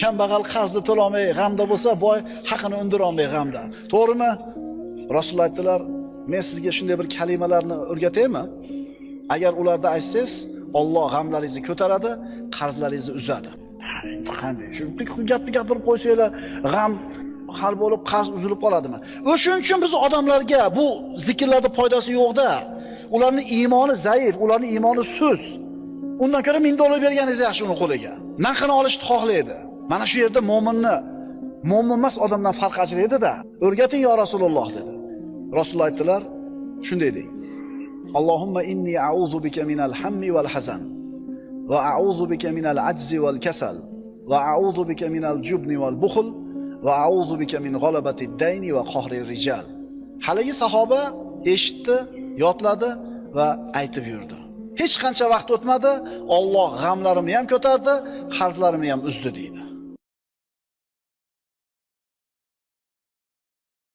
Kambag'al qarzni to'lolmay g'amda bo'lsa, boy haqini undira olmay g'amda. To'g'rimi? Rasululloh aytdilar, men sizga shunday bir kalimalarni o'rgataymi? Agar ularda aytsangiz, Alloh g'amlaringizni ko'taradi, qarzlaringizni uzadi. Endi qanday? Shu gapni gapirib qo'ysanglar, g'am hal bo'lib, qarz uzilib qoladimi? O'shuning uchun biz odamlarga bu zikrlarda foydasi yo'q-da. Ularning iymoni zaif, ularning iymoni sust. Undan ko'ra $1000 berganingiz yaxshi uni qo'liga. Narxini olishni xohlaydi. Mana shu yerda mu'minni mu'min emas odamdan farq ajraydi-da. O'rgating yo Rasululloh dedi. Rasululloh aytdilar, shunday deng. Allohumma inni a'udhu bika minal hammi wal hazan va a'udhu bika minal ajzi wal kasal va a'udhu bika minal jubni wal bukhl va a'udhu bika min g'alabati ad-dayni va qahri rijal. Haligi sahoba eshitdi, yodladi va aytib yurdi. Hech qancha vaqt o'tmadi, Alloh g'amlarimni ham ko'tardi, qarzlarimni ham uzdi deydi.